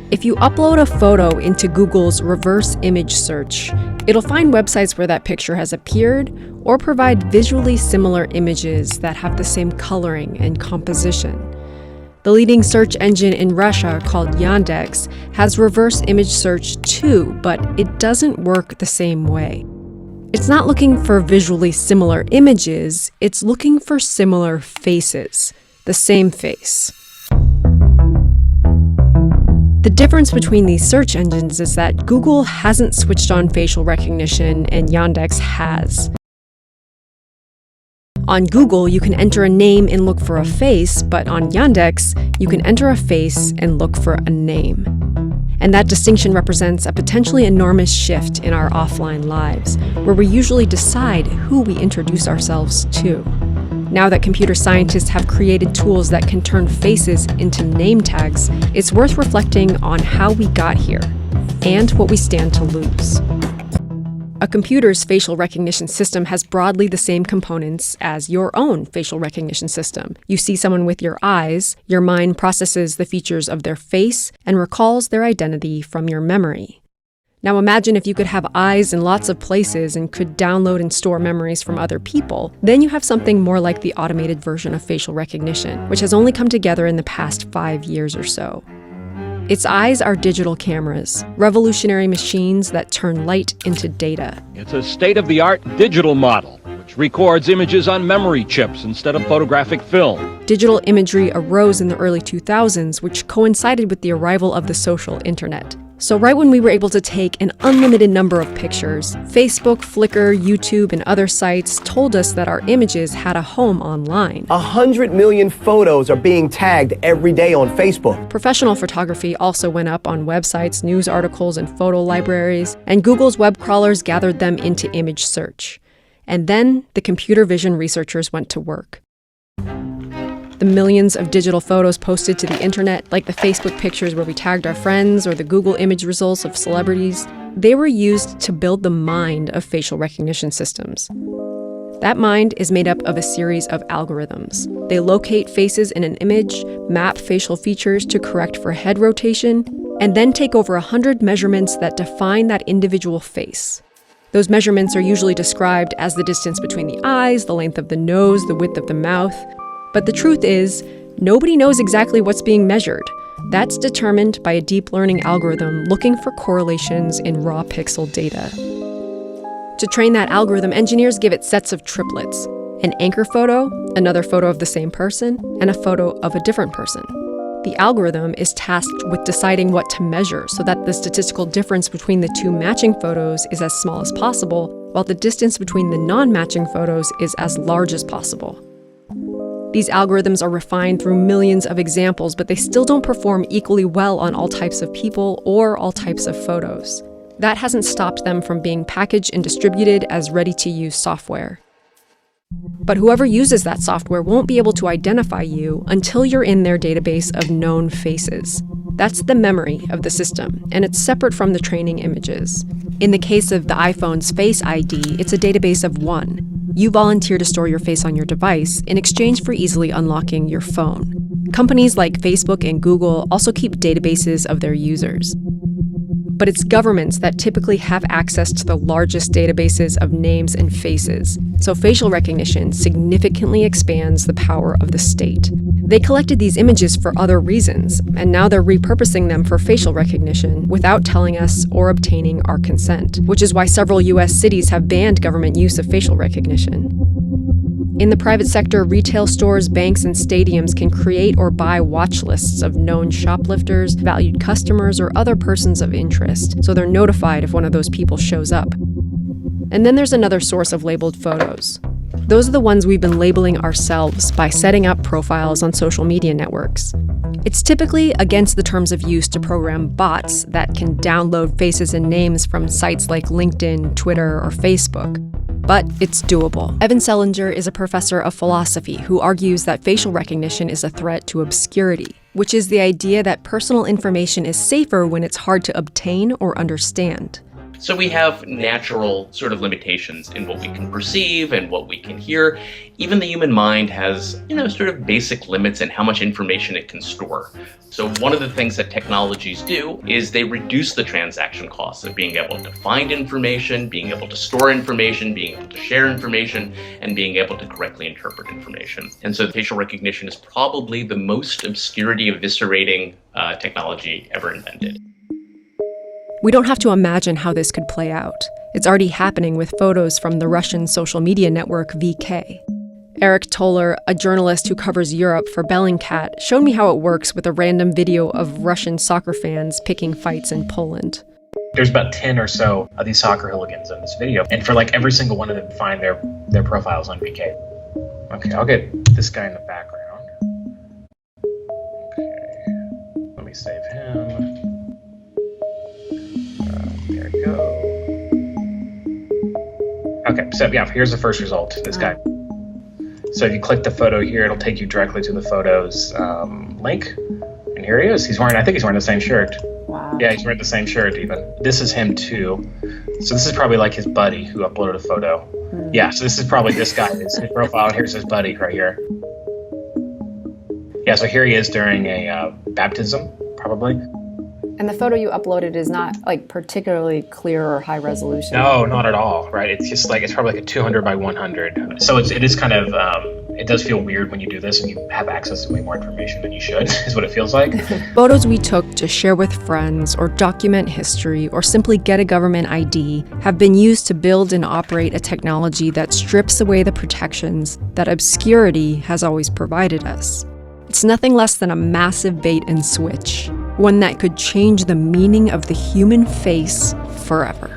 If you upload a photo into Google's reverse image search, it'll find websites where that picture has appeared or provide visually similar images that have the same coloring and composition. The leading search engine in Russia, called Yandex, has reverse image search too, but it doesn't work the same way. It's not looking for visually similar images, it's looking for similar faces, the same face. The difference between these search engines is that Google hasn't switched on facial recognition and Yandex has. On Google, you can enter a name and look for a face, but on Yandex, you can enter a face and look for a name. And that distinction represents a potentially enormous shift in our offline lives, where we usually decide who we introduce ourselves to. Now that computer scientists have created tools that can turn faces into name tags, it's worth reflecting on how we got here and what we stand to lose. A computer's facial recognition system has broadly the same components as your own facial recognition system. You see someone with your eyes, your mind processes the features of their face and recalls their identity from your memory. Now imagine if you could have eyes in lots of places and could download and store memories from other people. Then you have something more like the automated version of facial recognition, which has only come together in the past 5 years or so. Its eyes are digital cameras, revolutionary machines that turn light into data. It's a state-of-the-art digital model, which records images on memory chips instead of photographic film. Digital imagery arose in the early 2000s, which coincided with the arrival of the social internet. So right when we were able to take an unlimited number of pictures, Facebook, Flickr, YouTube, and other sites told us that our images had a home online. 100 million photos are being tagged every day on Facebook. Professional photography also went up on websites, news articles, and photo libraries, and Google's web crawlers gathered them into image search. And then the computer vision researchers went to work. The millions of digital photos posted to the internet, like the Facebook pictures where we tagged our friends or the Google image results of celebrities, they were used to build the mind of facial recognition systems. That mind is made up of a series of algorithms. They locate faces in an image, map facial features to correct for head rotation, and then take over 100 measurements that define that individual face. Those measurements are usually described as the distance between the eyes, the length of the nose, the width of the mouth. But the truth is, nobody knows exactly what's being measured. That's determined by a deep learning algorithm looking for correlations in raw pixel data. To train that algorithm, engineers give it sets of triplets: an anchor photo, another photo of the same person, and a photo of a different person. The algorithm is tasked with deciding what to measure so that the statistical difference between the two matching photos is as small as possible, while the distance between the non-matching photos is as large as possible. These algorithms are refined through millions of examples, but they still don't perform equally well on all types of people or all types of photos. That hasn't stopped them from being packaged and distributed as ready-to-use software. But whoever uses that software won't be able to identify you until you're in their database of known faces. That's the memory of the system, and it's separate from the training images. In the case of the iPhone's Face ID, it's a database of 1. You volunteer to store your face on your device in exchange for easily unlocking your phone. Companies like Facebook and Google also keep databases of their users. But it's governments that typically have access to the largest databases of names and faces. So facial recognition significantly expands the power of the state. They collected these images for other reasons, and now they're repurposing them for facial recognition without telling us or obtaining our consent, which is why several US cities have banned government use of facial recognition. In the private sector, retail stores, banks, and stadiums can create or buy watch lists of known shoplifters, valued customers, or other persons of interest, so they're notified if one of those people shows up. And then there's another source of labeled photos. Those are the ones we've been labeling ourselves by setting up profiles on social media networks. It's typically against the terms of use to program bots that can download faces and names from sites like LinkedIn, Twitter, or Facebook. But it's doable. Evan Selinger is a professor of philosophy who argues that facial recognition is a threat to obscurity, which is the idea that personal information is safer when it's hard to obtain or understand. So we have natural sort of limitations in what we can perceive and what we can hear. Even the human mind has, sort of basic limits in how much information it can store. So one of the things that technologies do is they reduce the transaction costs of being able to find information, being able to store information, being able to share information, and being able to correctly interpret information. And so facial recognition is probably the most obscurity eviscerating technology ever invented. We don't have to imagine how this could play out. It's already happening with photos from the Russian social media network VK. Eric Toller, a journalist who covers Europe for Bellingcat, showed me how it works with a random video of Russian soccer fans picking fights in Poland. There's about 10 or so of these soccer hooligans in this video, and for like every single one of them, find their profiles on VK. Okay, I'll get this guy in the background. Okay, let me save him. There we go. Okay, so yeah, here's the first result, this guy. So if you click the photo here, it'll take you directly to the photos link. And here he is. I think he's wearing the same shirt. Wow. Yeah, he's wearing the same shirt even. This is him too. So this is probably like his buddy who uploaded a photo. Yeah, so this is probably this guy, his profile, and here's his buddy right here. Yeah, so here he is during a baptism, probably. And the photo you uploaded is not like particularly clear or high resolution. No, not at all, right? It's just like, it's probably like a 200 by 100. So it is kind of, it does feel weird when you do this and you have access to way more information than you should, is what it feels like. Photos we took to share with friends or document history or simply get a government ID have been used to build and operate a technology that strips away the protections that obscurity has always provided us. It's nothing less than a massive bait and switch, one that could change the meaning of the human face forever.